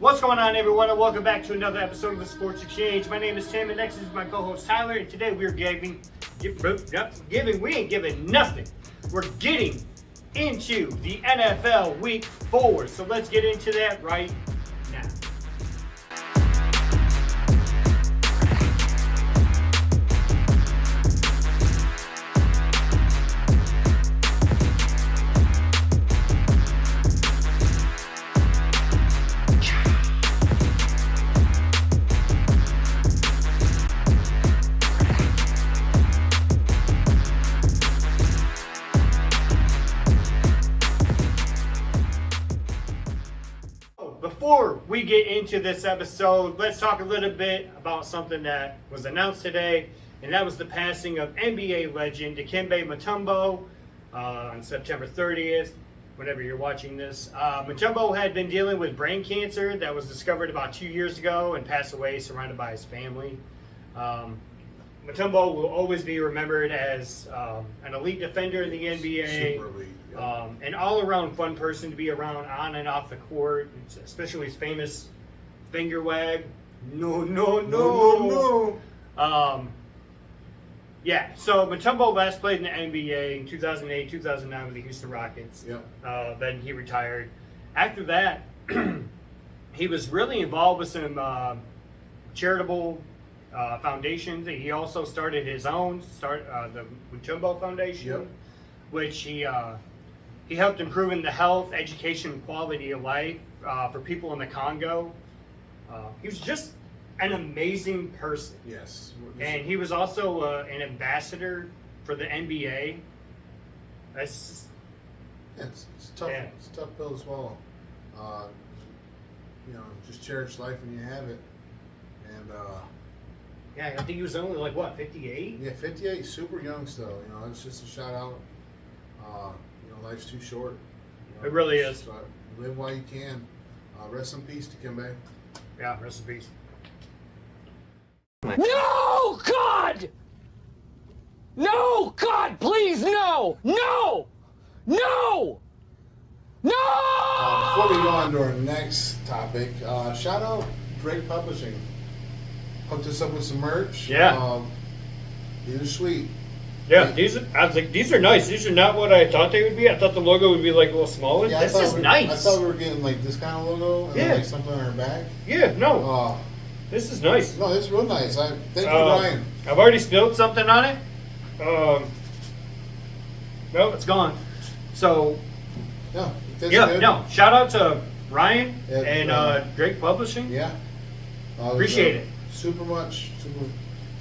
What's going on, everyone, and welcome back to another episode of the Sports Exchange. My name is Tim, and next is my co-host Tyler, and today we're we ain't giving nothing. We're getting into the NFL Week 4, so let's get into that right now. Before we get into this episode, let's talk a little bit about something that was announced today, and that was the passing of NBA legend Dikembe Mutombo on September 30th, whenever you're watching this. Mutombo had been dealing with brain cancer that was discovered about 2 years ago and passed away surrounded by his family. Mutombo will always be remembered as an elite defender in the NBA. Super elite. An all-around fun person to be around on and off the court, especially his famous finger wag. No. Yeah, so Mutombo last played in the NBA in 2008, 2009 with the Houston Rockets. Yep. Then he retired. After that, he was really involved with some charitable foundations. He also started his own, the Mutombo Foundation, Yep. which he helped improving the health, education, and quality of life for people in the Congo. He was just an amazing person. Yes. And he was also an ambassador for the NBA. That's Yeah, it's tough. Yeah. It's a tough pill to swallow. Just cherish life when you have it. And yeah, I think he was only like what, 58? yeah, 58, super young still. It's just a shout out. Life's too short. It really is. So live while you can. Rest in peace, Dikembe. Yeah, rest in peace. No, God! No, God, please, no! No! No! No! Before we go on to our next topic, shout out Drake Publishing. Hooked us up with some merch. Yeah. These are sweet. Yeah, I was like, these are nice. These are not what I thought they would be. I thought the logo would be like a little smaller. Yeah, This is nice. I thought we were getting like this kind of logo and Yeah. then, like something on our back. Yeah, no, this is nice. No, it's real nice. Thank you, Uh, Ryan. I've already spilled something on it. No, it's gone. So, Yeah, it fits yeah, good. no, shout out to Ryan Yeah, and Ryan. Drake Publishing. Yeah. Appreciate it. Super much. Super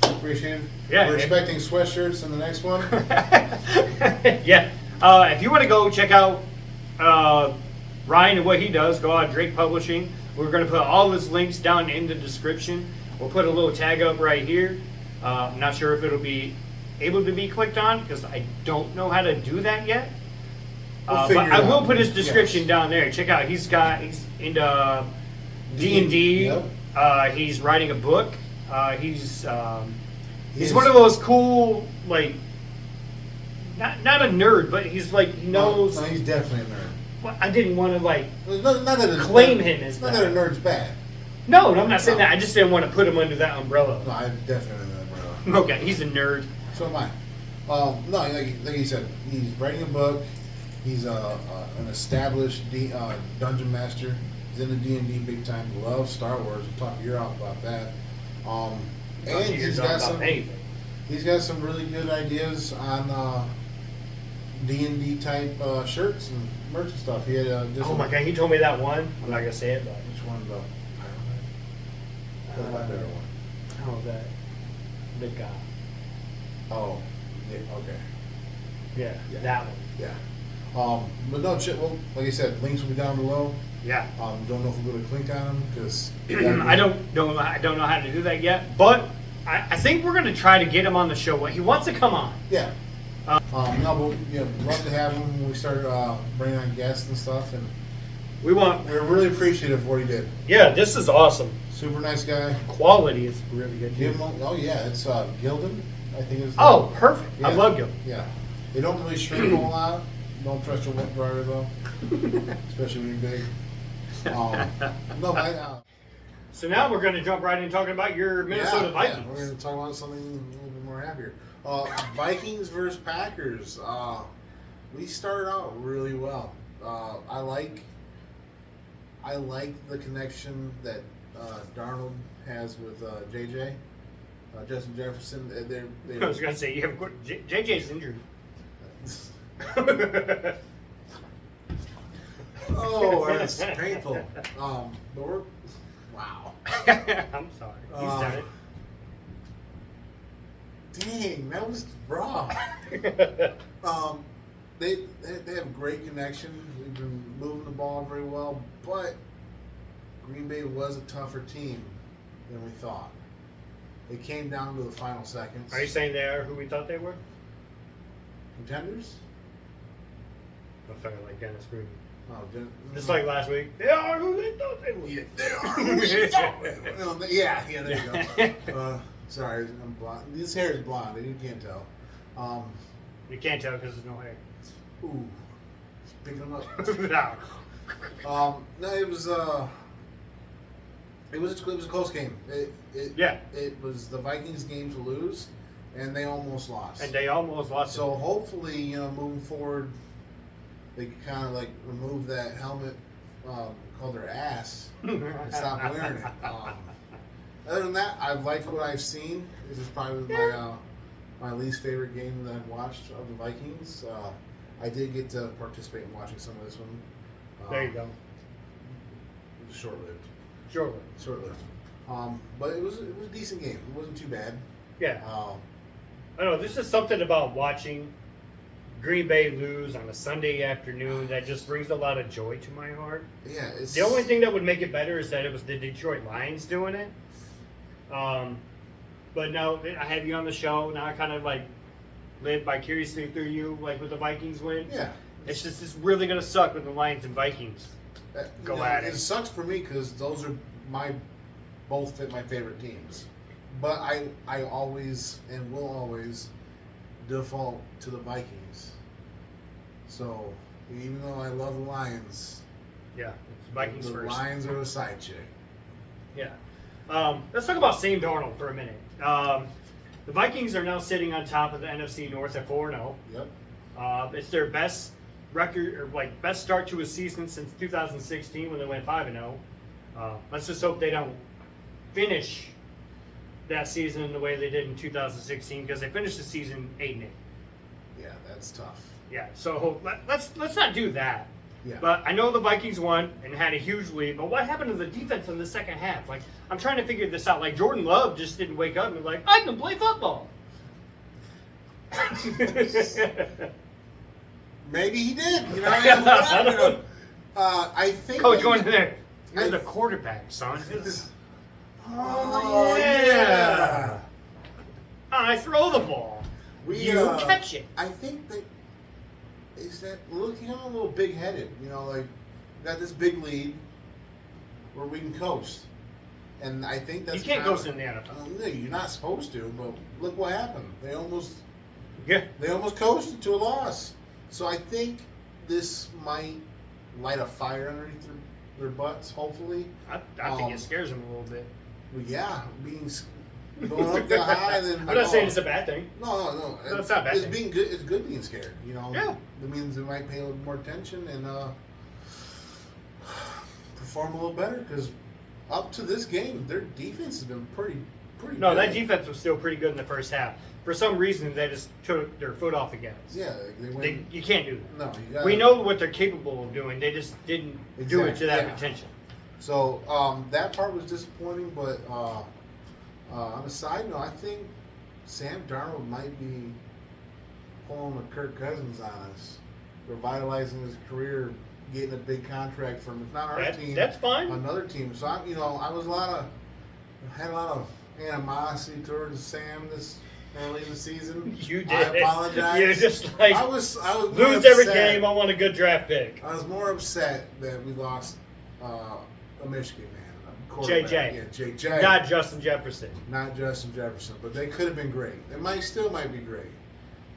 appreciated. Yeah, We're and- expecting sweatshirts in the next one. Yeah. If you want to go check out Ryan and what he does, go on Drake Publishing. We're going to put all his links down in the description. We'll put a little tag up right here. I'm not sure if it'll be able to be clicked on because I don't know how to do that yet. We'll But figure it I will out. put his description Yes. down there. Check out. He's into D&D. Yep. He's writing a book. He's He's one of those cool, like, not a nerd, but he's like, he knows. No, he's definitely a nerd. Well, I didn't want to like. Not that it's Claim him as not that. that a nerd's bad. No, I'm not saying No. that. I just didn't want to put him under that umbrella. No, I definitely a nerd. Okay, he's a nerd. So am I. No, like you said, he's writing a book. He's an established dungeon master. He's in the D&D big time. Loves Star Wars. We'll talk your out about that. And he's got some really good ideas on D&D type shirts and merch and stuff. He had Oh my god, he told me that one. I'm not gonna say it, but Which one though? That's my favorite one. oh, that the guy. Oh, yeah, okay. Yeah, Yeah. that one. Yeah. But no, well, like I said, links will be down below. Yeah. Don't know if we're going to click on them because I don't know how to do that yet, but I think we're gonna try to get him on the show. He wants to come on. Yeah. No, but love to have him when we start bringing on guests and stuff, and we're really appreciative of what he did. Yeah, this is awesome. Super nice guy. Quality is really good. Give him, oh yeah, it's Gildan, I think it's. Oh, perfect. I Yeah. love you. Yeah. They don't really shrink a whole lot. Don't trust your wet dryer though, especially when you're big. No, So now we're going to jump right in talking about your Minnesota Vikings. we're going to talk about something a little bit more happier. Vikings versus Packers. We started out really well. I like the connection that Darnold has with JJ, Justin Jefferson. I was going to say, you have JJ's injured. Oh, that's painful. But we're wow. I'm sorry. You said it. Dang, that was raw. They have great connection. They've been moving the ball very well, but Green Bay was a tougher team than we thought. It came down to the final seconds. Are you saying they are who we thought they were? Contenders? I'm sorry, like Dennis Green. Oh, Just like last week. They are who they thought they were. Yeah, they are who we thought they were. Yeah, there you go. Sorry, I'm blonde. This hair is blonde, and you can't tell. You can't tell because there's no hair. Ooh, just picking them up. No. No, it was a close game. It was the Vikings' game to lose, and they almost lost. And they almost lost. So hopefully, moving forward, they can kind of like remove that helmet called their ass and stop wearing it. Other than that, I've liked what I've seen. This is probably my least favorite game that I've watched of the Vikings. I did get to participate in watching some of this one. There you go. It was short-lived. Short-lived. But it was a decent game. It wasn't too bad. Yeah. I don't know. This is something about watching Green Bay lose on a Sunday afternoon that just brings a lot of joy to my heart. Yeah. The only thing that would make it better is that it was the Detroit Lions doing it. But now I have you on the show. Now I kind of like live vicariously through you, like with the Vikings win. Yeah. It's really gonna suck when the Lions and Vikings go at it. It sucks for me because those are both fit my favorite teams. But I always and will always default to the Vikings. So even though I love the Lions, Yeah, it's Vikings the first. Lions are a side chick. Yeah. Let's talk about Sam Darnold for a minute. The Vikings are now sitting on top of the NFC North at 4-0. Yep. It's their best record, or like best start to a season since 2016 when they went 5-0. Let's just hope they don't finish that season the way they did in 2016 because they finished the season 8-8. Yeah, that's tough. Yeah. So let's not do that. Yeah. But I know the Vikings won and had a huge lead, but what happened to the defense in the second half? Like, I'm trying to figure this out. Like, Jordan Love just didn't wake up and be like, I can play football. Maybe he did. You know, I think Coach going in there. You're the quarterback, son. Oh, yeah. I throw the ball. You catch it. I think that looking a little big-headed. You know, like got this big lead where we can coast, and I think that's you can't coast in the NFL. No, you're not supposed to. But look what happened. They almost Yeah. coasted to a loss. So I think this might light a fire underneath their butts. Hopefully. I think it scares them a little bit. Well, yeah, going up that high, and then I'm not saying it's a bad thing. No. No, it's not a bad It's thing. being good. It's good being scared. You know. Yeah. That means they might pay a little more attention and perform a little better. Because up to this game, their defense has been pretty No, good. that defense was still pretty good in the first half. For some reason, they just took their foot off the gas. Yeah, they went. You can't do that. No, you got. We know what they're capable of doing. They just didn't do it to Exactly, that yeah. potential. So that part was disappointing, but on a side note, I think Sam Darnold might be pulling a Kirk Cousins on us, revitalizing his career, getting a big contract from, if not our team, That's fine. another team. So I had a lot of animosity towards Sam this early in the season. You did. I apologize. You're just like, I was more lose every upset. game. I want a good draft pick. I was more upset that we lost a Michigan man, a quarterback. JJ. Yeah, JJ. Not Justin Jefferson. Not Justin Jefferson, but they could have been great. They might be great.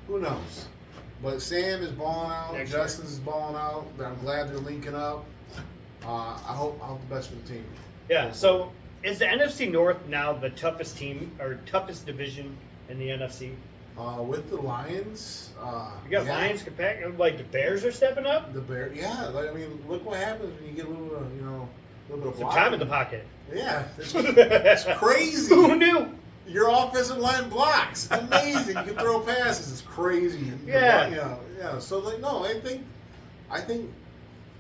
Who knows? But Sam is balling out. Next year. Justin's balling out. I'm glad they're linking up. I hope the best for the team. Yeah. So is the NFC North now the toughest team or toughest division in the NFC? With the Lions, You got Lions compared, like the Bears are stepping up. The Bear, yeah. Like, I mean, look what happens when you get a little, a little bit of Some blocking. time in the pocket. Yeah, it's crazy. Who knew? Your offensive line blocks. It's amazing. You can throw passes. It's crazy. Yeah. Yeah. So like, no, I think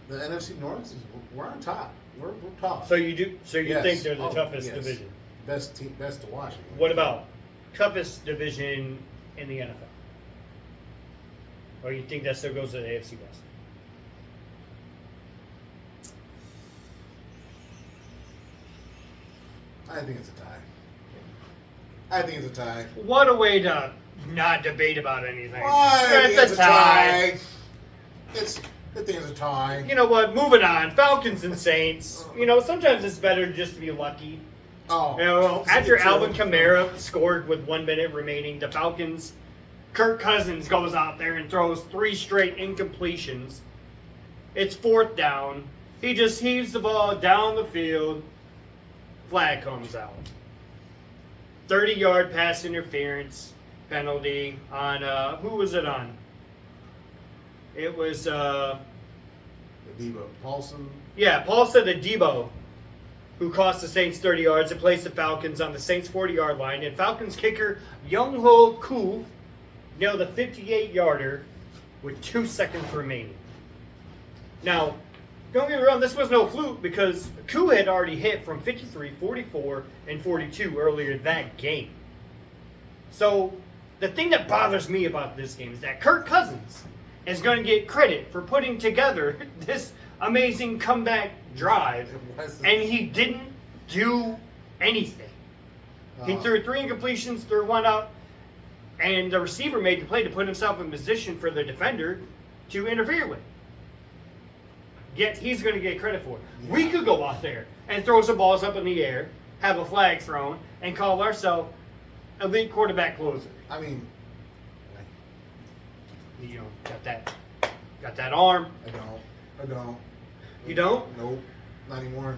the NFC North is we're on top. We're top. So you do. So you Yes. think they're the Oh, toughest yes. division? Best team, best to watch. What about toughest division in the NFL? Or you think that still goes to the AFC West? I think it's a tie. I think it's a tie. What a way to not debate about anything. I think It's a tie. I think it's a tie. You know what? Moving on. Falcons and Saints. Sometimes it's better just to be lucky. Oh. After Alvin Kamara scored with 1 minute remaining, the Falcons, Kirk Cousins goes out there and throws 3 straight incompletions. It's 4th down. He just heaves the ball down the field. Flag comes out. 30-yard pass interference penalty on, who was it on? It was, Debo Paulson. yeah, Paulson Adebo, who cost the Saints 30 yards and placed the Falcons on the Saints' 40-yard line. And Falcons kicker Young-Ho Koo nailed a 58-yarder with 2 seconds remaining. Now, don't get me wrong, this was no fluke because Koo had already hit from 53, 44, and 42 earlier that game. So, the thing that bothers me about this game is that Kirk Cousins is going to get credit for putting together this amazing comeback drive, and he didn't do anything. He threw 3 incompletions, threw 1 up, and the receiver made the play to put himself in position for the defender to interfere with. Yet he's going to get credit for it. Yeah. We could go out there and throw some balls up in the air, have a flag thrown, and call ourselves elite quarterback closer. I mean, Got that arm. I don't. You don't? Nope, not anymore.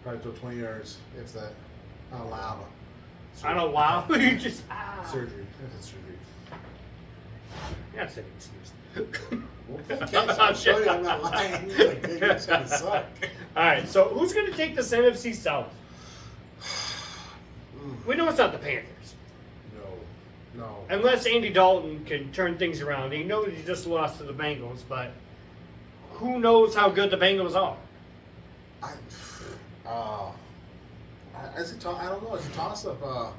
Probably throw 20 yards if that. Not allowed. I don't know why. You just Surgery. That's a surgery. That's an excuse. Okay, I'll show you I'm not lying. Like, hey, it's gonna suck. All right, so who's going to take this NFC South? We know it's not the Panthers. No. Unless Andy Dalton can turn things around. He knows he just lost to the Bengals, but who knows how good the Bengals are? I don't know. It's a toss-up. Got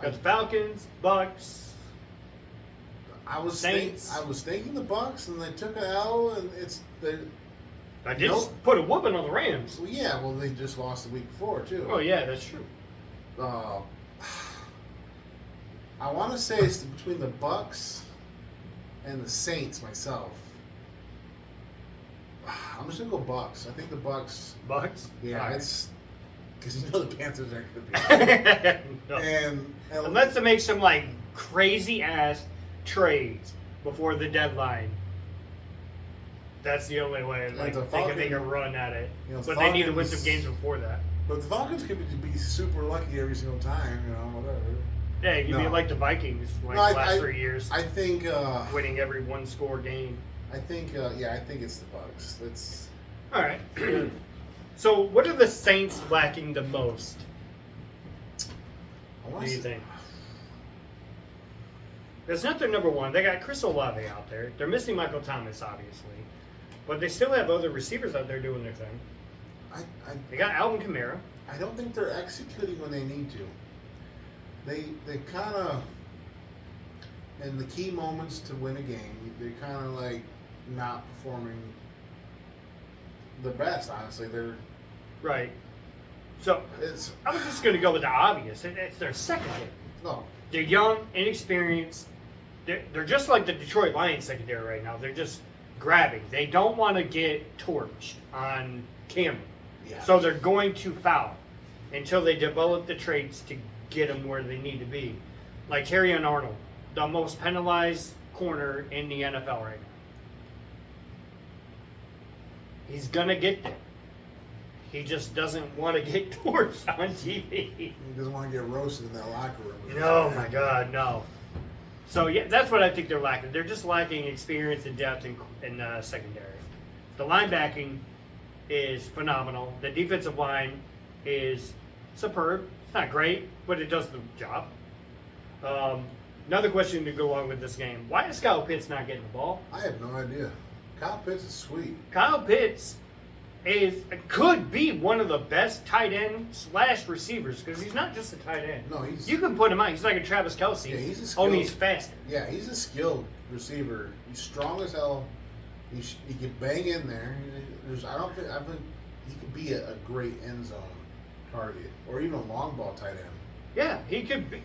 the Falcons, Bucks. I was Saints. thinking the Bucks, and they took an L, and I did Nope. put a whooping on the Rams. well, yeah. Well, they just lost the week before too. Oh, yeah, that's true. I want to say it's between the Bucks and the Saints myself. I'm just gonna go Bucks. I think the Bucks. Bucks? Yeah, All right. it's because the Panthers aren't gonna be. No. and Unless they make some like crazy ass trades before the deadline. That's the only way like the they can make a Falcons- run at it. the But they need to win Falcons- some games before that. But the Falcons could be super lucky every single time. Whatever. Yeah, you No. be like the Vikings like No, the last 3 years, I think. winning every 1-score game. I think. Yeah, I think it's the Bucks. It's. All right. So, what are the Saints lacking the most? I What wanna do you say- think? That's not their number one. They got Chris Olave out there. They're missing Michael Thomas, obviously, but they still have other receivers out there doing their thing. They got Alvin Kamara. I don't think they're executing when they need to. They kind of, in the key moments to win a game, they're kind of like not performing the best. Honestly, Right. So it's I was just going to go with the obvious. It's their secondary. no. They're young, inexperienced. They're just like the Detroit Lions secondary right now. They're just grabbing. They don't want to get torched on camera. Yeah. So they're going to foul until they develop the traits to get them where they need to be. Like Terrion Arnold, the most penalized corner in the NFL right He's gonna get there. He just doesn't want to get torched on TV. He doesn't want to get roasted in that locker room. No, my God, no. So yeah, that's what I think they're lacking. They're just lacking experience and depth in secondary. The linebacking is phenomenal. The defensive line is superb. It's not great, but it does the job. Another question to go along with this game: why is Kyle Pitts not getting the ball? I have no idea. Kyle Pitts is sweet. Kyle Pitts could be one of the best tight end / receivers because he's not just a tight end. No, he's You can put him out. He's like a Travis Kelce. Yeah, he's a skilled- only he's faster. yeah, he's a skilled receiver. He's strong as hell. He can bang in there. I think he could be a great end zone target or even a long ball tight end. Yeah, he could be.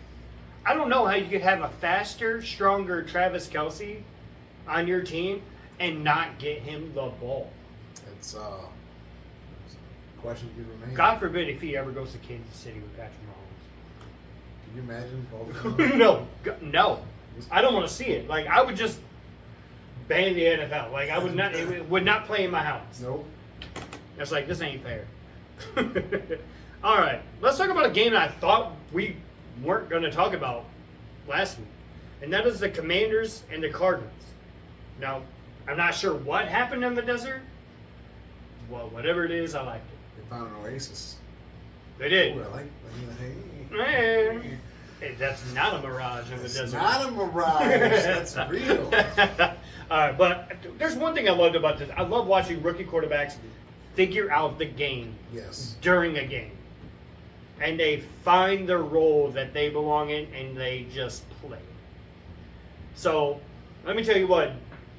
I don't know how you could have a faster, stronger Travis Kelce on your team and not get him the ball. It's question to remain. God forbid if he ever goes to Kansas City with Patrick Can you imagine both of Mahomes. them? No. I don't want to see it. Like, I would just ban the NFL. Like, I would not. It would not play in my house. Nope. It's like, this ain't fair. All right, let's talk about a game that I thought we weren't going to talk about last week, and that is the Commanders and the Cardinals. Now, I'm not sure what happened in the desert. Well, whatever it is, I liked it. They found an oasis. They did. Ooh, I like. Hey. Man, hey, that's not a mirage in the It's desert. not a mirage. That's real. All right, but there's one thing I loved about this. I love watching rookie quarterbacks figure out the game Yes. during a game. And they find their role that they belong in, and they just play. So, let me tell you what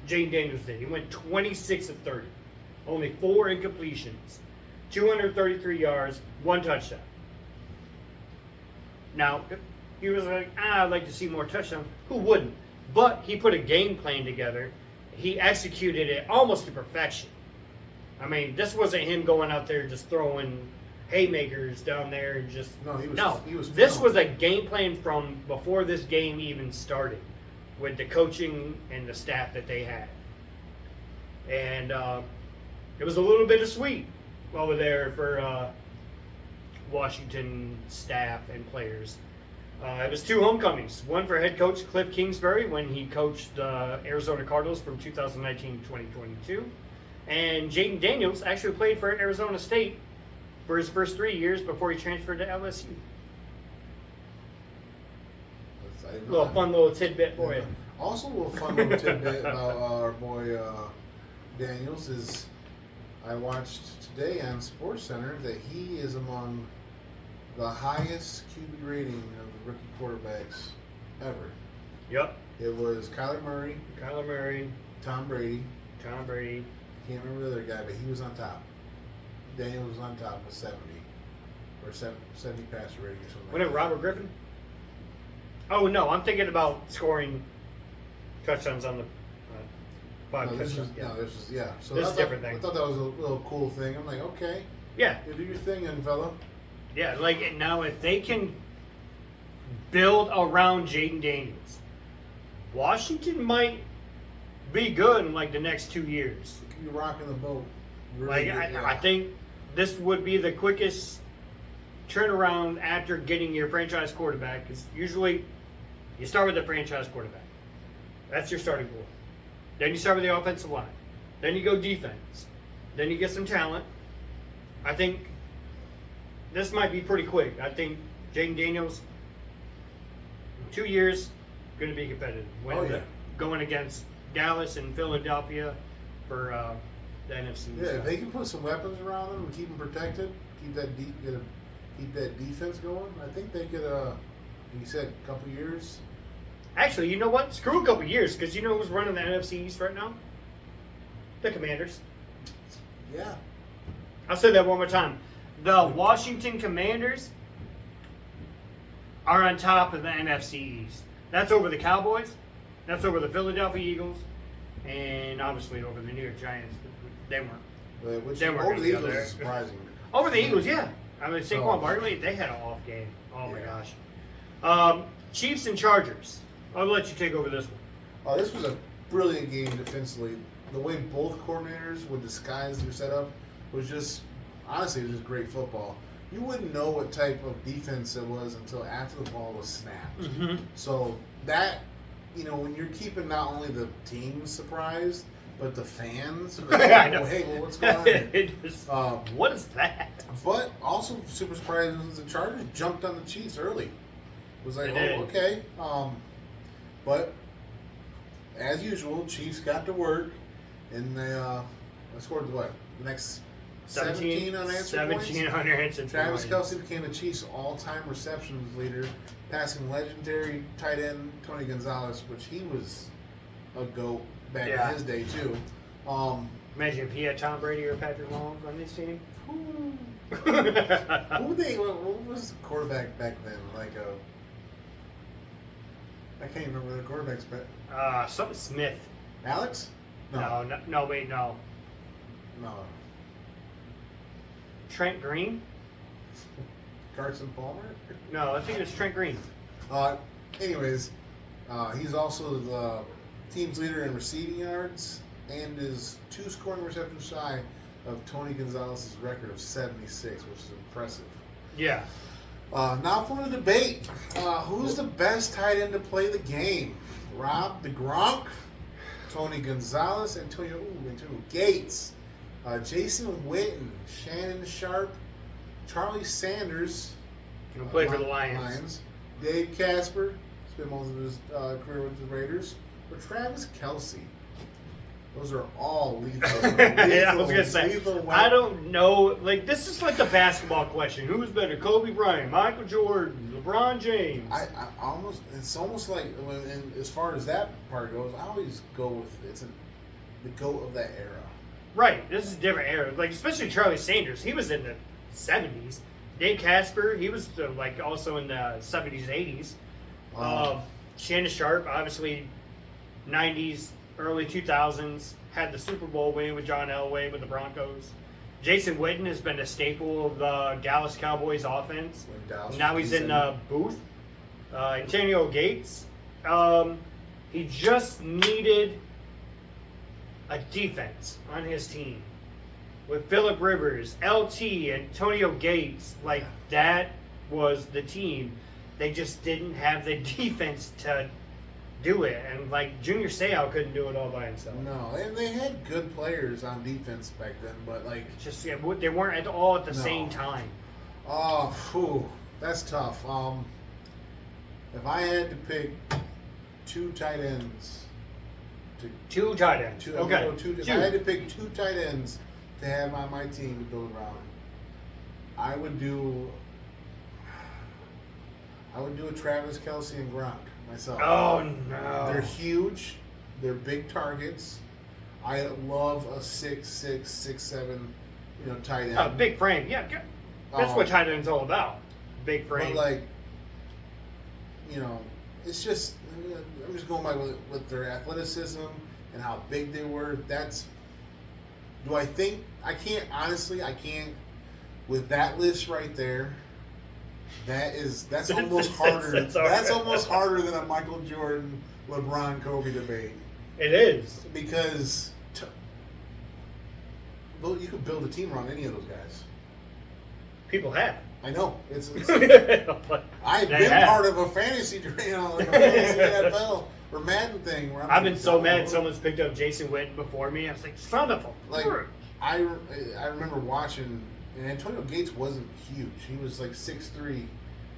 Jaden Daniels did. He went 26 of 30. Only 4 incompletions. 233 yards, 1 touchdown. Now, he was like, I'd like to see more touchdowns. Who wouldn't? But he put a game plan together. He executed it almost to perfection. I mean, this wasn't him going out there just throwing haymakers down there and just he was this filmed. was a game plan from before this game even started with the coaching and the staff that they had, and it was a little bittersweet over there for Washington staff and players. It was 2 homecomings, one for head coach Cliff Kingsbury when he coached the Arizona Cardinals from 2019 to 2022, and Jaden Daniels actually played for Arizona State for his first 3 years before he transferred to LSU. I didn't know Little that. fun little tidbit for you. Also, a little fun little tidbit about our boy Daniels is I watched today on SportsCenter that he is among the highest QB rating of the rookie quarterbacks ever. Yep. It was Kyler Murray, Kyler Murray, Tom Brady. Tom Brady. Can't remember the other guy, but he was on top. Daniels was on top with 70 or 70 passer rating or something. Wasn't it Robert Griffin? Oh no, I'm thinking about scoring touchdowns on the 5 No, this touchdowns. was, no, this was yeah. So This I is a thought- different thing. I thought that was a little cool thing. I'm like, okay, Yeah, you do your thing, then, fella. yeah. Like now, if they can build around Jaden Daniels, Washington might be good in like the next 2 years. You rocking the boat. Like good, yeah. I think this would be the quickest turnaround after getting your franchise quarterback. Because usually, you start with the franchise quarterback. That's your starting point. Then you start with the offensive line. Then you go defense. Then you get some talent. I think this might be pretty quick. I think Jaden Daniels, in 2 years, going to be competitive. Oh, yeah. Going against Dallas and Philadelphia for the NFC. Yeah, So- if they can put some weapons around them and keep them protected, keep that defense going, I think they could. You said a couple years. Actually, you know what? Screw a couple years, because you know who's running the NFC East right now? The Commanders. Yeah. I'll say that one more time. The Washington Commanders are on top of the NFC East. That's over the Cowboys. That's over the Philadelphia Eagles. And obviously over the New York Giants. They weren't. Which They weren't over gonna the go Eagles there. is surprising. Over the Eagles, yeah. I mean, So- Saquon Barkley, they had an off game. Oh, my Yeah. gosh. Chiefs and Chargers. I'll let you take over this one. Oh, this was a brilliant game defensively the way both coordinators would disguise their setup was just, honestly, it was just great football. You wouldn't know what type of defense it was until after the ball was snapped. Mm-hmm. So that, when you're keeping not only the team surprised, but the fans, like, I know. hey, well, what's going on here? It just, what is that? But also super surprising was the Chargers jumped on the Chiefs early. It was like, They did. okay. But as usual, Chiefs got to work, and they scored what? The next 17 unanswered points. 17 unanswered Travis points. Kelce became the Chiefs' all-time receptions leader, passing legendary tight end Tony Gonzalez, which he was a GOAT back Yeah. in his day too. Imagine if he had Tom Brady or Patrick Mahomes on his team. What was the quarterback back then? I can't remember the quarterbacks, but Something Smith. Alex? No, wait, no. No. Trent Green? Carson Palmer? No, I think it was Trent Green. Anyways, he's also the team's leader in receiving yards and is 2 scoring receptions shy of Tony Gonzalez's record of 76, which is impressive. Yeah. Now for the debate. Who's the best tight end to play the game? Rob the Gronk, Tony Gonzalez, Antonio Gates, Jason Witten, Shannon Sharp, Charlie Sanders, He'll play for the Lions. Dave Casper, spent most of his career with the Raiders, or Travis Kelce. Those are all lethal. Yeah, I was gonna say. lethal I don't know. Like, this is like the basketball question: who's better, Kobe Bryant, Michael Jordan, LeBron James? I almost. It's almost like, and as far as that part goes, I always go with the GOAT of that era. Right. This is a different era. Like, especially Charlie Sanders. He was in the 70s. Dave Casper. He was like also in the 70s, 80s. Shannon Sharp, obviously, 90s. Early 2000s, had the Super Bowl win with John Elway with the Broncos. Jason Witten has been a staple of the Dallas Cowboys offense. When Dallas Now he's in Booth. Antonio Gates, he just needed a defense on his team. With Phillip Rivers, LT, Antonio Gates, like that was the team. They just didn't have the defense to do it, and like Junior Seau couldn't do it all by himself. No, and they had good players on defense back then, but like, Just they weren't at all at the No. same time. that's tough. If I had to pick 2 tight ends, Two tight ends. if Okay. I had to pick 2 tight ends to have on my team to build around, I would do a Travis Kelce and Gronk myself. Oh no. They're huge. They're big targets. I love a 6'6", 6'7", tight end. Big frame. Yeah, that's what tight end's all about. Big frame. But like, it's just, I'm just going by with their athleticism and how big they were. I can't, with that list right there, that's almost harder. That's almost harder than a Michael Jordan, LeBron, Kobe debate. It is. Because you could build a team around any of those guys. People have. I know. But I've they been have. part of a fantasy, like a fantasy NFL or Madden thing. Where I've been so mad someone's picked up Jason Witten before me. I was like, son of a Like, bitch. I remember watching, and Antonio Gates wasn't huge. He was like 6'3",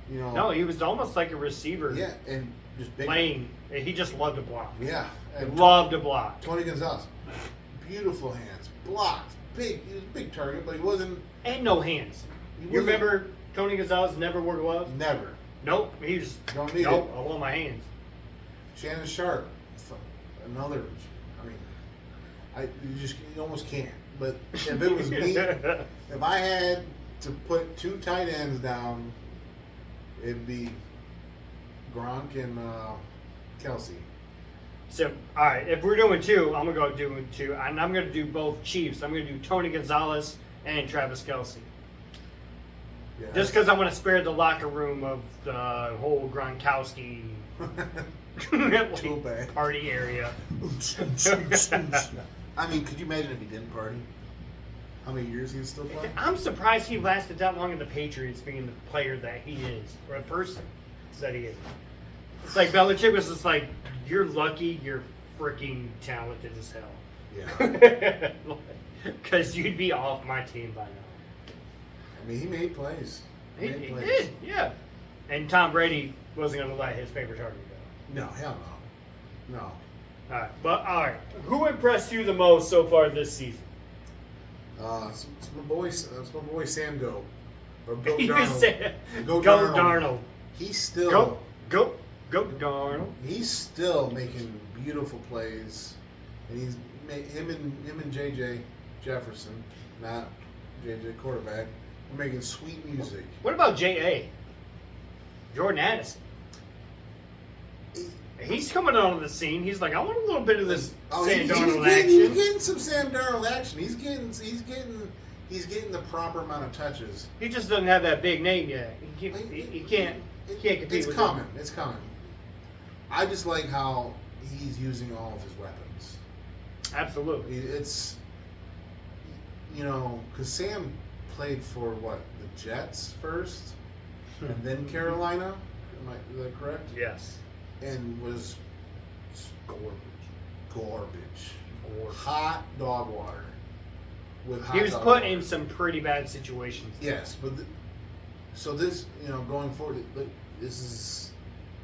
No, he was almost like a receiver Yeah, and just big. playing. He just loved to block. Yeah, He and loved to block. Tony Gonzalez, beautiful hands, blocked, big. He was a big target, but he wasn't. And no hands. He You wasn't- remember Tony Gonzalez never wore gloves? Never. Nope. He's Don't need nope. it. I want my hands. Shannon Sharp, another. I mean, you almost can't. But if it was me, if I had to put 2 tight ends down, it'd be Gronk and Kelce. So, all right, if we're doing 2, I'm gonna go do 2, and I'm gonna do both Chiefs. I'm gonna do Tony Gonzalez and Travis Kelce. Yeah. Just because I want to spare the locker room of the whole Gronkowski Too bad. party area. I mean, could you imagine if he didn't party? How many years he'd still play? I'm surprised he lasted that long in the Patriots, being the player that he is, or a person that he is. It's like Belichick was just like, you're lucky you're freaking talented as hell. Yeah. Because you'd be off my team by now. I mean, he made plays. He did, yeah. And Tom Brady wasn't going to let his favorite target go. No, hell no. No. All right. Who impressed you the most so far this season? It's my boy Sam Go. Or Go You Darnold. said, Go go Darnold. Darnold. He's still Go Darnold. he's still making beautiful plays, and him and JJ Jefferson, not JJ quarterback, are making sweet music. What about J.A.? Jordan Addison. He's coming on the scene. He's like, I want a little bit of this Sam Darnold He's action. getting some Sam Darnold action. He's getting the proper amount of touches. He just doesn't have that big name yet. He can't compete It's with coming. It's coming. I just like how he's using all of his weapons. Absolutely. It's, because Sam played for what, the Jets first, and then Carolina. Is that correct? Yes. And was garbage. Hot dog water. With hot He was dog put water. in some pretty bad situations. Yes, but so this, going forward, this is,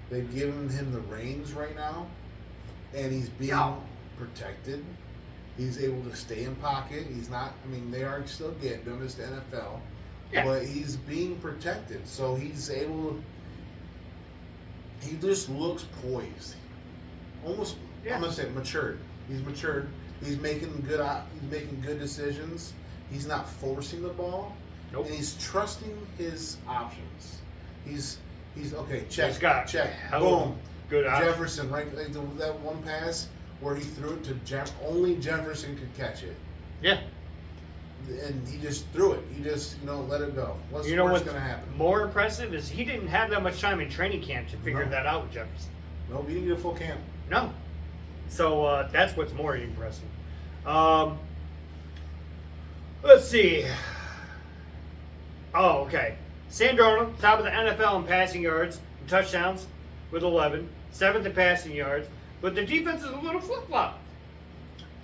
they've given him the reins right now, and he's being protected. He's able to stay in pocket. He's not. I mean, they are still getting him. It's the NFL, but he's being protected, so he's able. He just looks poised, almost. I'm gonna say matured. He's matured. He's making good. He's making good decisions. He's not forcing the ball. Nope. And he's trusting his options. He's okay. Check. He's got check. hell Boom. good options. Jefferson, right? Like that one pass where he threw it to only Jefferson could catch it. Yeah. And he just threw it. He just let it go. What's what's going to happen? more impressive is he didn't have that much time in training camp to figure that out with Jefferson. No, he didn't get a full camp. No. So that's what's more impressive. Let's see. Oh, okay. Sam Darnold, top of the NFL in passing yards and touchdowns with 11. 7th in passing yards. But the defense is a little flip-flop.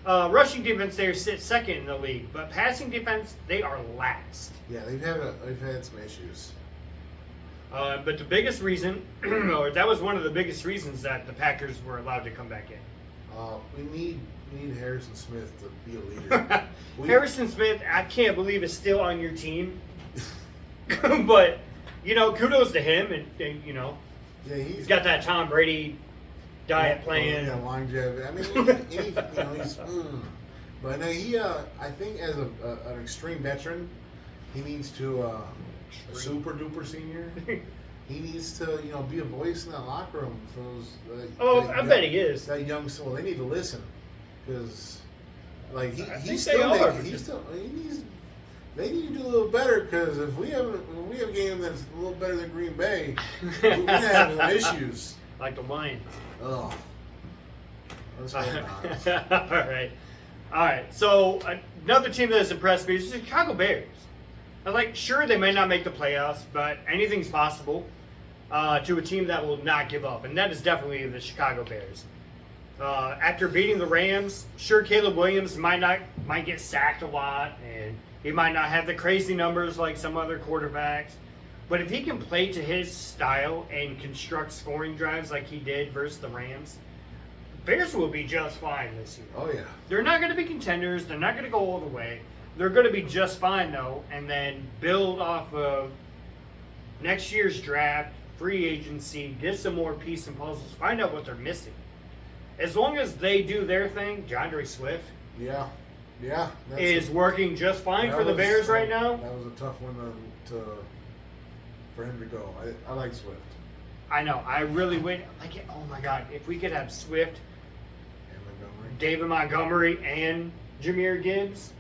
Rushing defense, they sit second in the league. But passing defense, they are last. Yeah, they've had some issues. But the biggest reason, or that was one of the biggest reasons that the Packers were allowed to come back in. We need Harrison Smith to be a leader. Harrison Smith, I can't believe is still on your team. But, kudos to him. And Yeah, he's got that Tom Brady diet plan. Yeah, longevity. I mean, he's. But no, I think as an extreme veteran, he needs to a super duper senior. He needs to be a voice in that locker room for those. I bet he is. That young soul. They need to listen because, like, I think he's they still are. making. They need to do a little better because if we have a game that's a little better than Green Bay, we're gonna have some issues. Like the Lions. Oh. Let's hope not. All right. So another team that has impressed me is the Chicago Bears. I'm like, sure, they may not make the playoffs, but anything's possible to a team that will not give up, and that is definitely the Chicago Bears. After beating the Rams, sure, Caleb Williams might get sacked a lot, and he might not have the crazy numbers like some other quarterbacks. But if he can play to his style and construct scoring drives like he did versus the Rams, Bears will be just fine this year. Oh yeah. They're not going to be contenders. They're not going to go all the way. They're going to be just fine, though, and then build off of next year's draft, free agency, get some more pieces and puzzles, find out what they're missing. As long as they do their thing, DeAndre Swift is is working just fine for the Bears right now. That was a tough one for him to go. I like Swift. I know. I really would like it. Oh, my God. If we could have Swift, And Montgomery. David Montgomery, and Jahmyr Gibbs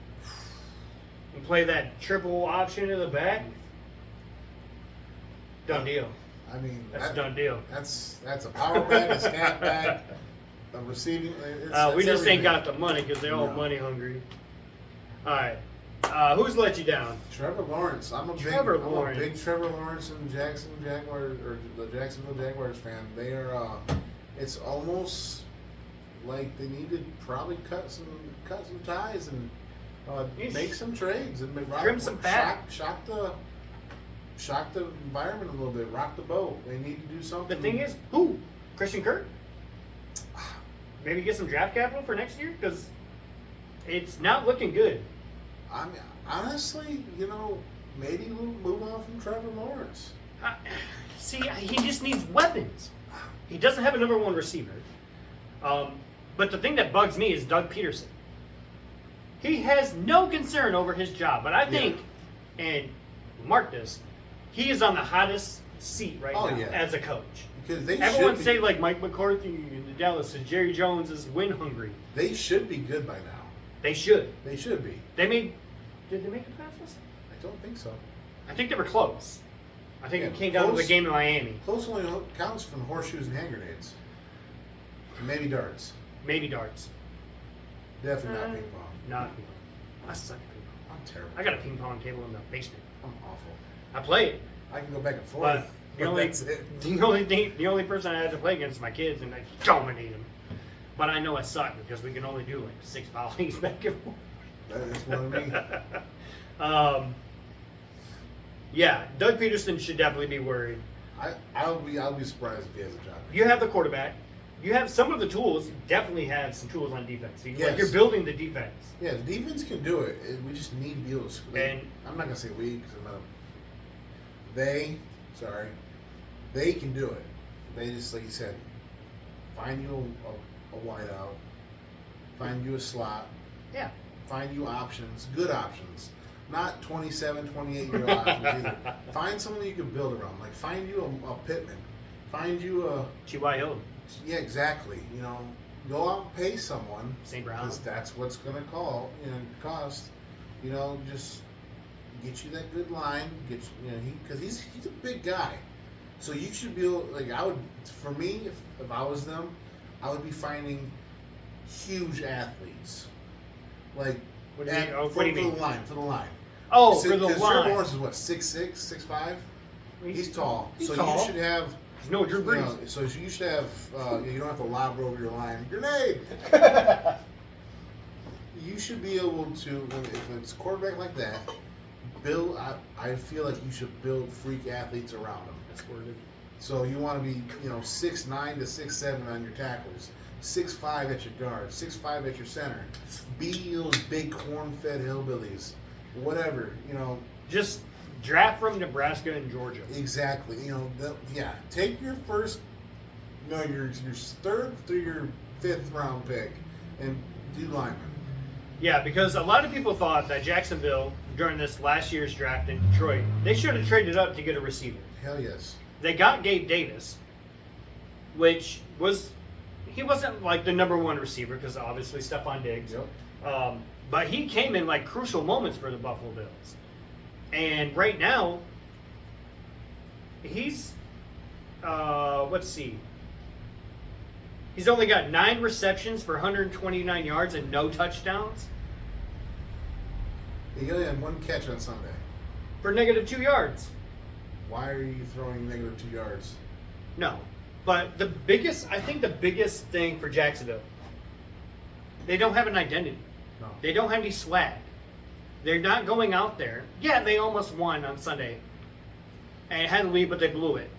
and play that triple option in the back, done deal. I mean, That's a done deal. That's a power back, a scat back. receiving. We just ain't everything. got the money because they're all No. money hungry. All right. Who's let you down? Trevor Lawrence. I'm a big Trevor Lawrence. Trevor Lawrence and Jackson Jaguars or the Jacksonville Jaguars fan. They are. It's almost like they need to probably cut some ties and make some trades and Trim some fat. Shock the environment a little bit. Rock the boat. They need to do something. The thing is, who? Christian Kirk? Maybe get some draft capital for next year because it's not looking good. I mean, honestly, maybe we'll move on from Trevor Lawrence. See, he just needs weapons. He doesn't have a number one receiver. But the thing that bugs me is Doug Peterson. He has no concern over his job, but I think, and mark this, he is on the hottest seat right now as a coach. Because they Everyone should say be, like Mike McCarthy in the Dallas and Jerry Jones is win hungry. they should be good by now. They should. They should be. Did they make the playoffs? I don't think so. I think they were close. I think it Yeah, came down to the close. game in Miami. Close only counts from horseshoes and hand grenades. Maybe darts. Maybe darts. Definitely not ping pong. Not ping pong. I suck at ping pong. I'm terrible. I got a ping pong table in the basement. I'm awful. I play it. I can go back and forth. But That's it. the only person I had to play against is my kids, and I dominate them. But I know I suck because we can only do like 6 volleys back and forth. That is one of me. Yeah, Doug Peterson should definitely be worried. I'll be surprised if he has a job. You have the quarterback. You have some of the tools. You definitely have some tools on defense. Like Yes. you're building the defense. Yeah, the defense can do it. We just need to be able to. And- I'm not gonna say we because I'm not. They can do it. They just, like you said, find you a wideout, find you a slot, Yeah. find you options, good options, not 27, 28-year-old options either. Find someone you can build around. Like find you a Pittman, find you a T.Y. Hill, yeah, exactly. Go out and pay someone. St. Brown. Because that's what's going to cost. Just get you that good line. Because he's a big guy, so you should be able. Like for me, if I was them, I would be finding huge athletes. Like What do you mean? Oh, for what do you mean? the line. Oh, for the Trevor line. Lawrence is what 6'6", 6'5". He's tall, He's so tall. you should have. There's no Drew Brees. So you should have. You don't have to lob over your line. Grenade. You should be able to, if it's a quarterback like that, build. I feel like you should build freak athletes around him. That's worded. So you want to be, 6'9" to 6'7" on your tackles, 6'5" at your guard, 6'5" at your center. Be those big corn-fed hillbillies, whatever. Just draft from Nebraska and Georgia. Exactly. Take your first, your third through your 5th round pick, and do lineman. Yeah, because a lot of people thought that Jacksonville, during this last year's draft in Detroit, they should have traded up to get a receiver. Hell yes. They got Gabe Davis, which he wasn't like the number one receiver because obviously Stephon Diggs. Yep. But he came in like crucial moments for the Buffalo Bills. And right now, he's, let's see. He's only got 9 receptions for 129 yards and no touchdowns He only had 1 catch on Sunday. for -2 yards. Why are you throwing -2 yards? No. But I think the biggest thing for Jacksonville, they don't have an identity. No. They don't have any swag. They're not going out there. Yeah, they almost won on Sunday and had a lead, but they blew it.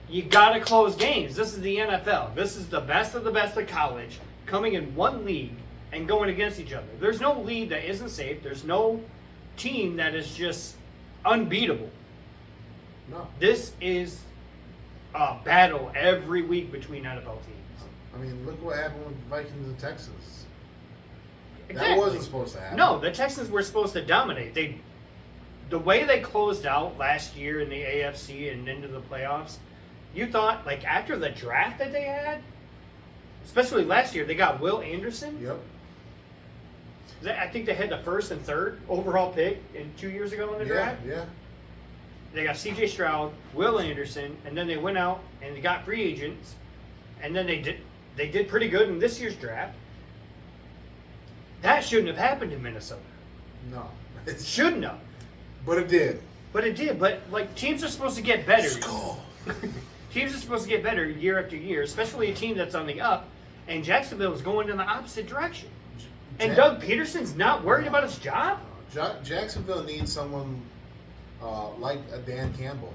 You got to close games. This is the NFL. This is the best of college coming in one league and going against each other. There's no league that isn't safe. There's no team that is just unbeatable. No. This is a battle every week between NFL teams. I mean, look what happened with the Vikings and Texans. Exactly. That wasn't supposed to happen. No, the Texans were supposed to dominate. The way they closed out last year in the AFC and into the playoffs, you thought, like, after the draft that they had, especially last year, they got Will Anderson. Yep. I think they had the 1st and 3rd overall pick 2 years ago in the draft. Yeah. They got C.J. Stroud, Will Anderson, and then they went out and they got free agents, and then they they did pretty good in this year's draft. That shouldn't have happened in Minnesota. No. It shouldn't have. But it did. But it did. But like teams are supposed to get better. Skull. Teams are supposed to get better year after year, especially a team that's on the up. And Jacksonville is going in the opposite direction. And Doug Peterson's not worried about his job? Jacksonville needs someone like a Dan Campbell.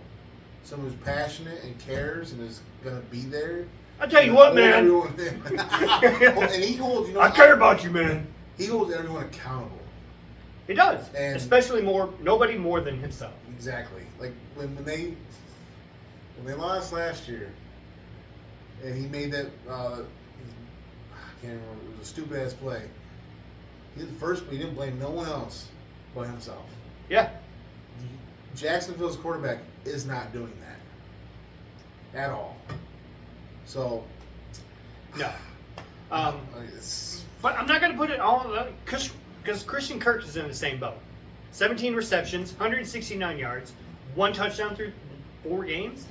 Someone who's passionate and cares and is going to be there. I'll tell you what, man. And he holds, I care about you, man. He holds everyone accountable. He does. And- Especially nobody more than himself. Exactly. Like when they lost last year, and he made that I can't remember, it was a stupid ass play. He didn't blame no one else but himself. Yeah. Jacksonville's quarterback is not doing that at all. So No. it's But I'm not going to put it all because Christian Kirk is in the same boat. 17 receptions, 169 yards, 1 touchdown through 4 games.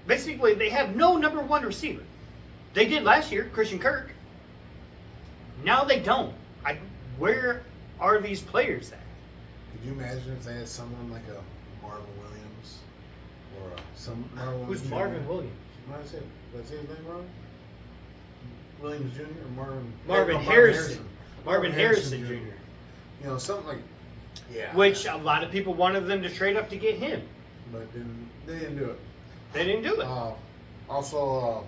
Basically, they have no number 1 receiver. They did last year, Christian Kirk. Now they don't. Where are these players at? could you imagine if they had someone like a Marvin Williams or some Marvin Who's Jr.? Marvin Williams? What did I say? Did I say his name wrong? Williams Jr. or Marvin no, Harrison. Marvin Harrison Jr. You know, something like, yeah. Which a lot of people wanted them to trade up to get him. But they didn't do it. They didn't do it. Also,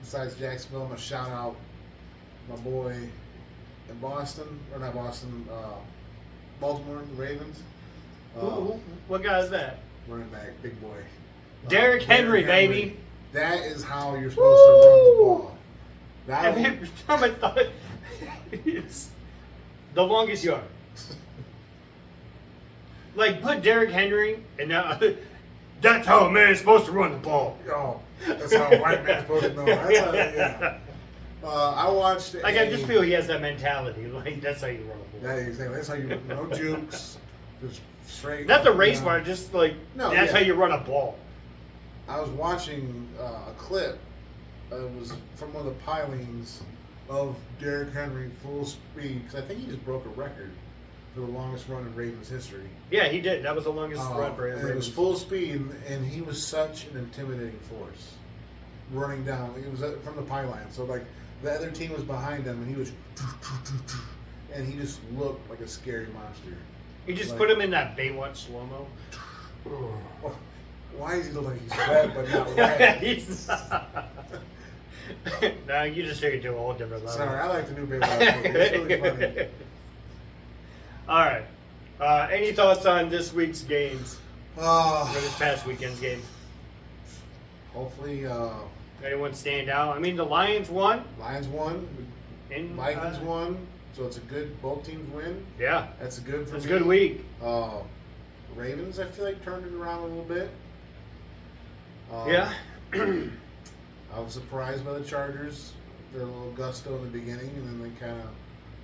besides Jacksonville, I'm going to shout out my boy in Boston, or not Boston, Baltimore, the Ravens. What guy is that? Running back, big boy. Derrick Henry, baby. That is how you're supposed to run the ball. Every time I thought it's the longest yard. Like, put Derrick Henry, and now that's how a man is supposed to run the ball. Oh, that's how a white man's supposed to know. That's how, yeah. I watched. Like, I just feel he has that mentality. Like, that's how you run the ball. Exactly. That's how you no jukes, just straight. Not the race you know. part, just like No, that's yeah. how you run a ball. I was watching a clip. It was from one of the pilings of Derrick Henry full speed because I think he just broke a record for the longest run in Ravens history. Yeah, he did. That was the longest run for him. And it was full speed, and he was such an intimidating force running down. It was from the pylon, so like the other team was behind him, and he was, and he just looked like a scary monster. You just Like- put him in that Baywatch slow mo. Oh, why does he look like he's red but not red? He's not. No, you just take it to a whole different level. Sorry, I like the new Baywatch movie. It's really funny. All right. Any thoughts on this week's games or this past weekend's games? Hopefully, Anyone stand out? I mean, the Lions won. Lions won, And, Vikings won, so it's a good. Both teams win. Yeah, That's a good. For it's a me. good week. Ravens, I feel like turned it around a little bit. Yeah. I was surprised by the Chargers. Their little gusto in the beginning, and then they kind of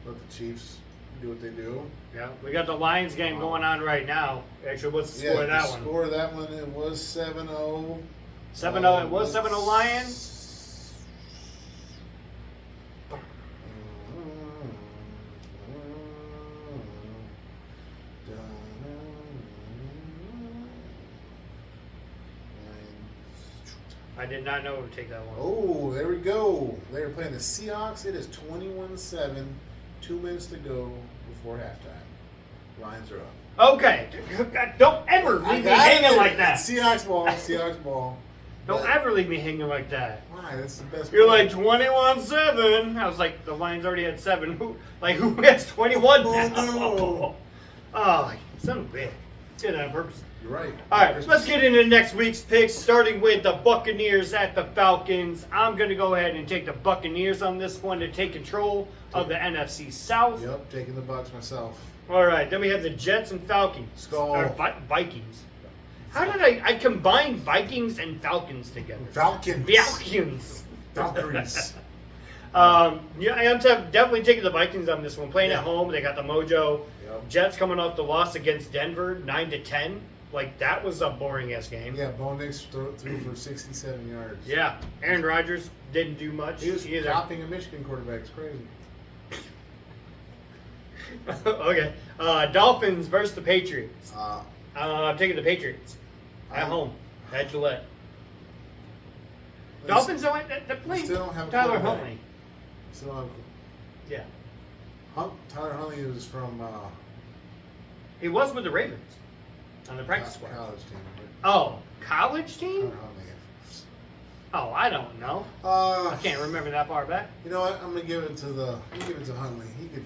let the Chiefs do what they do. Yeah. We got the Lions game going on right now. Actually, what's the score of that the one? score of that one, it was 7-0. 7-0. It was 7-0 Lions. I did not know it would take that long. Oh, there we go. They were playing the Seahawks. It is 21-7. 2 minutes to go before halftime. Lions are up. Okay. Don't ever leave me hanging like that. Seahawks ball. Seahawks ball. Don't But- ever leave me hanging like that. Why? That's the best. You're play. like 21-7. I was like, the Lions already had 7. Who has 21 Oh, now? no. Oh, son of a bitch. Did that on purpose. You're right. All right, let's get into next week's picks, starting with the Buccaneers at the Falcons. I'm going to go ahead and take the Buccaneers on this one to take control of the NFC South. Yep, taking the Bucks myself. All right, then we have the Jets and Falcons. Skull. Or Vikings. How did I combine Vikings and Falcons together? Falcons. Falcons. Valkyries. Yeah, I am definitely taking the Vikings on this one. Playing at home, they got the mojo. Yep. Jets coming off the loss against Denver, 9-10 Like, that was a boring-ass game. Yeah, Bo Nix threw for 67 yards. Yeah. Aaron Rodgers didn't do much He was either. copying a Michigan quarterback. It's crazy. Okay. Dolphins versus the Patriots. Uh, I'm taking the Patriots at I- home at Gillette. they Dolphins don't. They're playing still don't have a Tyler quarterback. Huntley. still have- Yeah. Tyler Huntley is from He was with the Ravens on the practice squad. college team. Oh, college Tyler team? Huntley. Oh, I don't know. I can't remember that far back. You know what? I'm gonna give it to Huntley. He could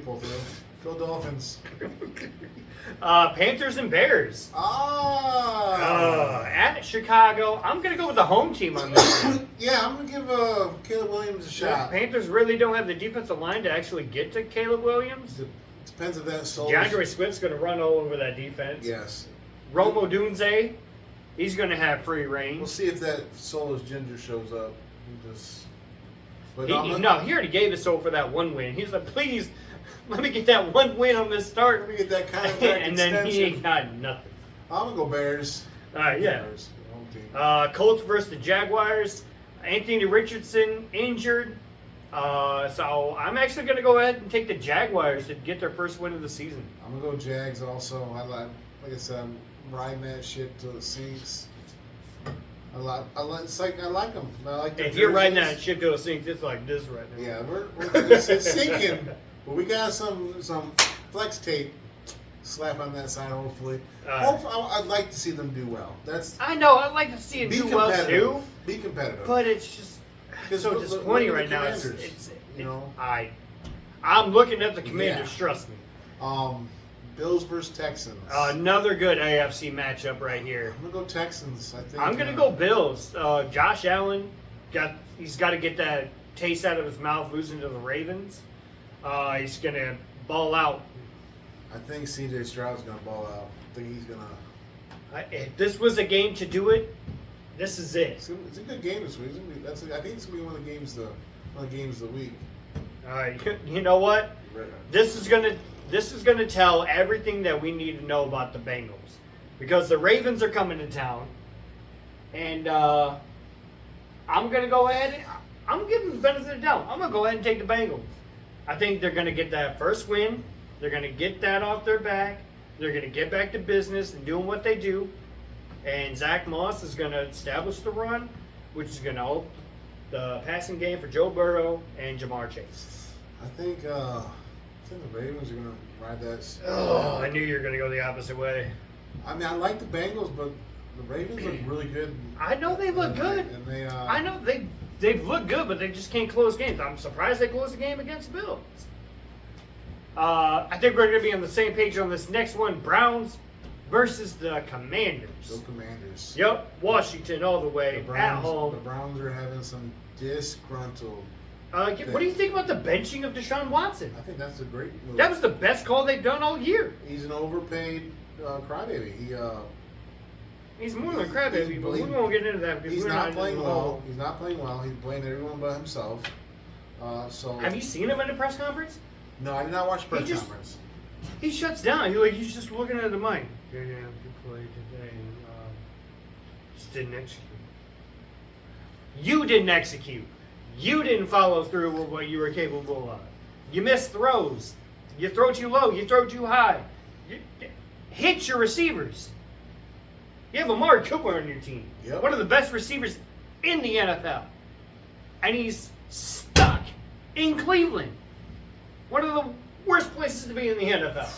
pull through. Go Dolphins. Panthers and Bears. At Chicago. I'm going to go with the home team on this one. Yeah, I'm gonna give Caleb Williams a The shot. Panthers really don't have the defensive line to actually get to Caleb Williams. Depends if that soul. DeAndre Swift's going to run all over that defense. Yes. Romo Dunze, he's going to have free reign. We'll see if that soulless ginger shows up. But He already gave us over for that one win. He's like, please, let me get that one win on this start. Let me get that contract And then he extension. ain't got nothing. I'm gonna go Bears. All right, yeah. Bears, home team. Colts versus the Jaguars. Anthony Richardson injured. So I'm actually going to go ahead and take the Jaguars to get their first win of the season. I'm gonna go Jags also. Like I said, I'm riding that shit to the Saints. I like them. I like their If you're riding jerseys. that ship to the sinks, it's like this right now. Yeah, it's sinking, but we got some flex tape slap on that side. Hopefully, I'd like to see them do well. That's I know. I'd like to see it be do well competitive. too, Be competitive. but it's just Because so look- disappointing look right at the now. Commanders, you know? I'm looking at the Commanders. Yeah. Trust me. Bills versus Texans. Another good AFC matchup right here. I'm gonna go Texans. I think I'm gonna go Bills. Josh Allen he's got to get that taste out of his mouth losing to the Ravens. He's gonna ball out. I think C.J. Stroud's gonna ball out. I think he's gonna. If this was a game to do it, this is it. It's a good game this week. I think it's gonna be one of the games of the week. You know what? This is gonna tell everything that we need to know about the Bengals, because the Ravens are coming to town, and I'm gonna go ahead. I'm giving them the benefit of the doubt. I'm gonna go ahead and take the Bengals. I think they're gonna get that first win. They're gonna get that off their back. They're gonna get back to business and doing what they do. And Zach Moss is gonna establish the run, which is gonna open the passing game for Joe Burrow and Jamar Chase. I think the Ravens are gonna ride that. Oh, I knew you were going to go the opposite way. I mean, I like the Bengals, but the Ravens look really good. I know they look good. And they. I know they look good, but they just can't close games. I'm surprised they closed the game against the Bills. I think we're going to be on the same page on this next one. Browns versus the Commanders. Go Commanders. Yep, Washington all the way at home. The Browns are having some disgruntled. What do you think about the benching of Deshaun Watson? I think that's a great move. That was the best call they've done all year. He's an overpaid crybaby. He's more than a crybaby, but we won't get into that because He's we're not not playing in the well. whole- He's not playing well. He's playing everyone but himself. So Have you seen him in a press conference? No, I did not watch press just- conference. He shuts down. He's just looking at the mic. Yeah, you played today. Just didn't execute. You didn't execute. You didn't follow through with what you were capable of. You missed throws. You throw too low. You throw too high. Hit your receivers. You have Amari Cooper on your team. Yep. One of the best receivers in the NFL. And he's stuck in Cleveland. One of the worst places to be in the NFL.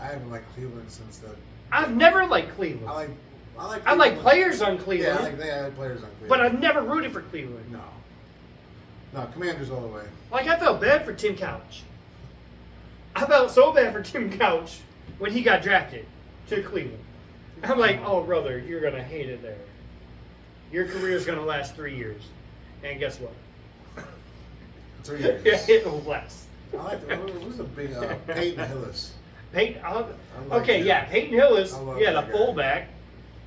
I haven't liked Cleveland since the. I've never liked Cleveland. I like. I like Cleveland. players on Yeah, Cleveland, I like players on Cleveland. but I've never rooted for Cleveland. No, Commanders all the way. Like, I felt bad for Tim Couch. I felt so bad for Tim Couch when he got drafted to Cleveland. I'm like, oh, brother, you're going to hate it there. Your career's going to last 3 years. And guess what? 3 years. It'll last. I like. Who's the big Peyton Hillis? Peyton, like okay, him. yeah, Peyton Hillis, I love the that guy. fullback,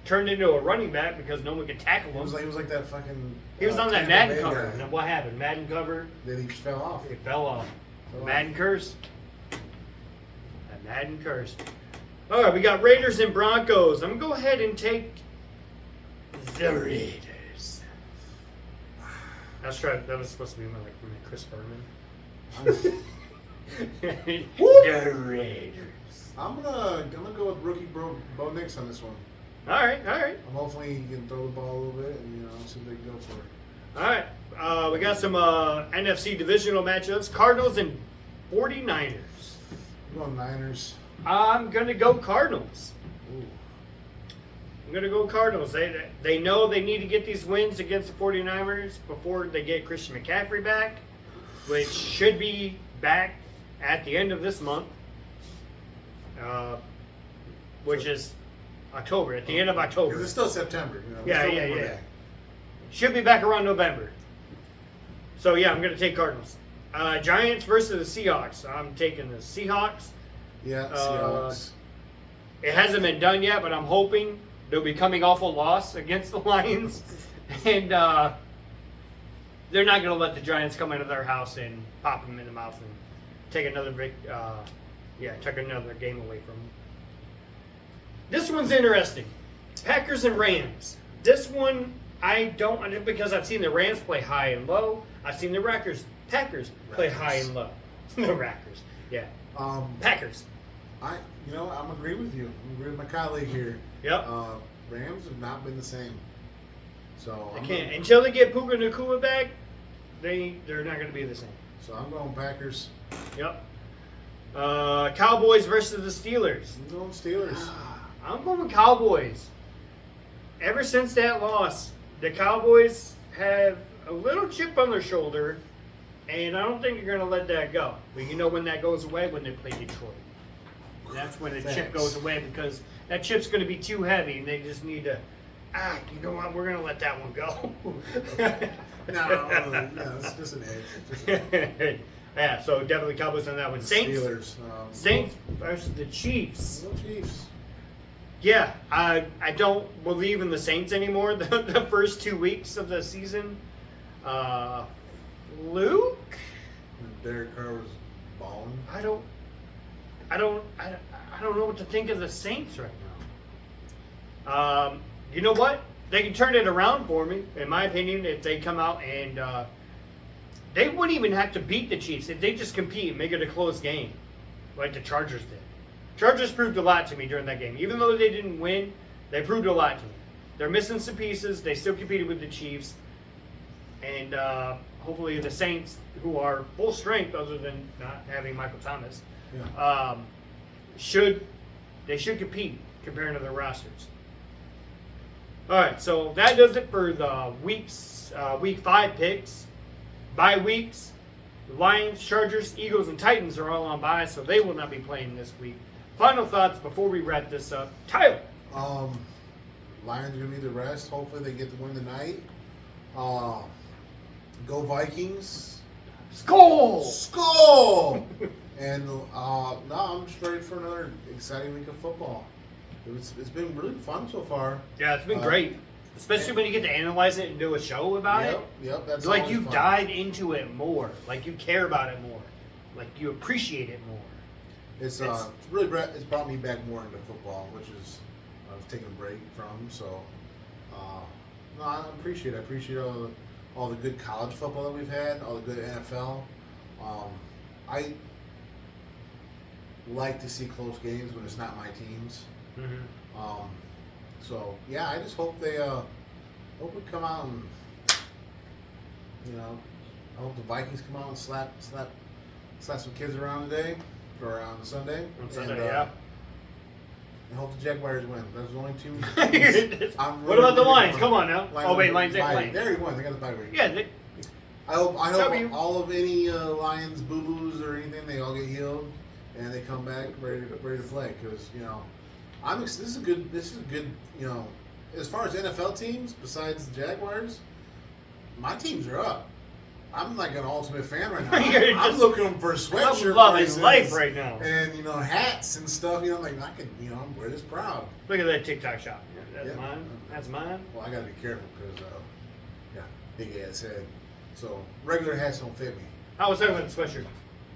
turned into a running back because no one could tackle He him. was like that fucking. He was on that Tampa Madden Bay cover. guy. And what happened? Madden cover, Then he fell off. it fell off. Fell off. Madden curse. A Madden curse. All right, we got Raiders and Broncos. I'm going to go ahead and take the Raiders. That was supposed to be my Chris Berman. The Raiders. I'm gonna go with rookie Bo Nix on this one. All right. I'm hopefully he can throw the ball a little bit and see what they can go for. All right. We got some NFC divisional matchups. Cardinals and 49ers. I'm going Niners. I'm going to go Cardinals. Ooh. I'm going to go Cardinals. They know they need to get these wins against the 49ers before they get Christian McCaffrey back, which should be back at the end of this month, which is October, at the end of October. Because it's still September. Yeah. Should be back around November. So, yeah, I'm going to take Cardinals. Giants versus the Seahawks. I'm taking the Seahawks. Yeah, Seahawks. It hasn't been done yet, but I'm hoping they'll be coming off a loss against the Lions. And they're not going to let the Giants come into their house and pop them in the mouth and take another took another game away from them. This one's interesting. Packers and Rams. This one, I don't, because I've seen the Rams play high and low. I've seen the Packers play high and low. The Rackers, yeah. Packers. I'm agreeing with you. I'm agreeing with my colleague here. Yep. Rams have not been the same. So They can't until they get Puka Nacua back. They're not going to be the same. So I'm going Packers. Yep. Cowboys versus the Steelers. I'm going Steelers. I'm going with Cowboys. Ever since that loss, the Cowboys have a little chip on their shoulder, and I don't think they're going to let that go. But you know when that goes away? When they play Detroit. That's when the chip goes away, because that chip's going to be too heavy, and they just need to, you know what? We're going to let that one go. No, it's just an edge. Yeah, so definitely Cowboys on that one. Steelers. Saints versus the Chiefs. No Chiefs. Yeah, I don't believe in the Saints anymore. The first 2 weeks of the season, Luke. Derek Carr was balling. I don't know what to think of the Saints right now. You know what? They can turn it around for me, in my opinion, if they come out and they wouldn't even have to beat the Chiefs if they just compete and make it a close game, like the Chargers did. Chargers proved a lot to me during that game. Even though they didn't win, they proved a lot to me. They're missing some pieces. They still competed with the Chiefs. And hopefully the Saints, who are full strength other than not having Michael Thomas, should compete comparing to their rosters. All right, so that does it for the week 5 picks. Bye weeks. The Lions, Chargers, Eagles, and Titans are all on bye, so they will not be playing this week. Final thoughts before we wrap this up. Tyler. Lions are going to need the rest. Hopefully they get the win tonight. Go Vikings. Skol! Skol! And I'm just ready for another exciting week of football. It's been really fun so far. Yeah, it's been great. Especially when you get to analyze it and do a show about it. Yep, that's like always you fun. dive into it more. Like you care about it more. Like you appreciate it more. It's brought me back more into football, which is I was taking a break from. So, I appreciate all the good college football that we've had, all the good NFL. I like to see close games when it's not my teams. Mm-hmm. So yeah, I just hope they we come out and I hope the Vikings come out and slap some kids around today or on Sunday. On Sunday, and, yeah. I hope the Jaguars win. That's the only two. What about the Lions? Come on now. Lions ain't playing. There you won. They got the bye week. Yeah. I hope all of any Lions boo-boos or anything, they all get healed and they come back ready to play, because this is good. As far as NFL teams besides the Jaguars, my teams are up. I'm like an ultimate fan right now. I'm looking for sweatshirt I'm loving prices life right now. and hats and stuff. I could wear this proud. Look at that TikTok shop. That's Yeah. mine. That's mine. Well, I gotta be careful because big ass head. So regular hats don't fit me. I was talking about the sweatshirt.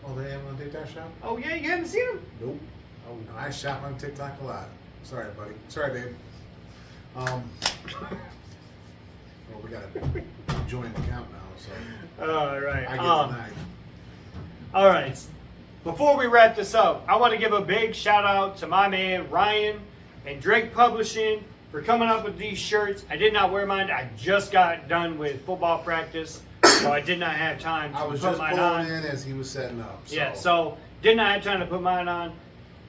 Oh, they have one TikTok shop? Oh yeah, you haven't seen them? Nope. Oh, no, I shop on TikTok a lot. Sorry, buddy. Sorry, babe. Well, we got a joint account now, so All right. I get denied. All right. Before we wrap this up, I want to give a big shout out to my man Ryan and Drake Publishing for coming up with these shirts. I did not wear mine. I just got done with football practice, so I did not have time to I was put just mine pulling on. in as he was setting up. So. Yeah, so did not have time to put mine on.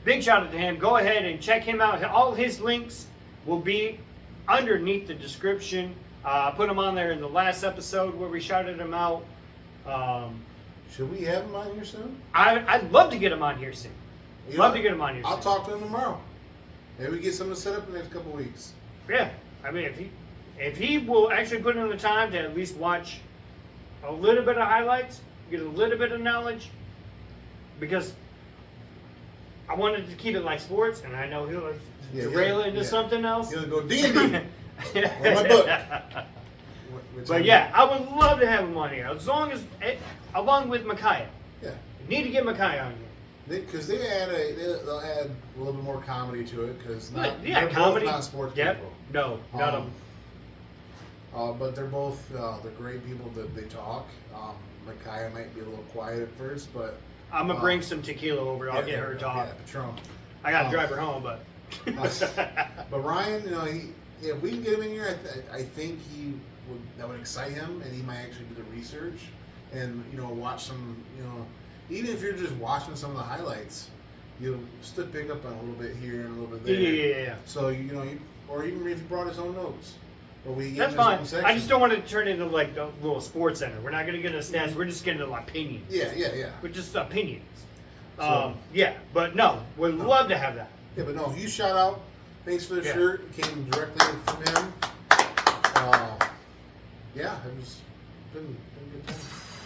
Big shout out to him. Go ahead and check him out. All his links will be underneath the description. I put them on there in the last episode where we shouted him out. Should we have him on here soon? I'd love to get him on here soon. You Love know, to get him on here I'll soon. talk to him tomorrow. Maybe we get something set up in the next couple weeks. Yeah, I mean, if he will actually put in the time to at least watch a little bit of highlights, get a little bit of knowledge, because I wanted to keep it like sports, and I know he'll derail it into something else. He'll go D&D. Where's my book? But yeah, I would love to have him on here, along with Micaiah. Yeah. Need to get Micaiah on here. Because they'll add a little bit more comedy to it. Because Yeah, they're comedy. both not sports Yep. people. No, none of Um, them. But they're both they're great people that they talk. Micaiah might be a little quiet at first, but I'm gonna bring some tequila over. I'll get her to talk. Yeah, Patron. I gotta drive her home, but. But Ryan, if we can get him in here, I think that would excite him, and he might actually do the research and watch some. Even if you're just watching some of the highlights, you'll still pick up on a little bit here and a little bit there. Yeah. So or even if he brought his own notes, or we That's fine. I just don't want it to turn into like a little sports center. We're not gonna get into stats. We're just getting into opinions. Yeah. We're just opinions. So- Yeah, but no, we'd love to have that. Yeah, but no, you shout out. Thanks for the Yeah. shirt. It came directly from him. Yeah, it was been a good time.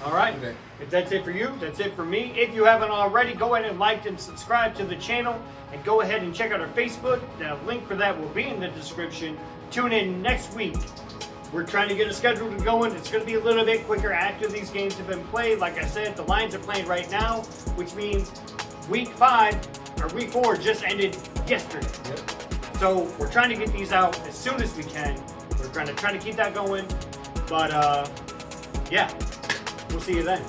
All right. Okay. If that's it for you, that's it for me. If you haven't already, go ahead and like and subscribe to the channel, and go ahead and check out our Facebook. The link for that will be in the description. Tune in next week. We're trying to get a schedule going. It's going to be a little bit quicker after these games have been played. Like I said, the Lions are playing right now, which means week 4 just ended yesterday. Yep. So we're trying to get these out as soon as we can. We're trying to keep that going. But yeah, we'll see you then.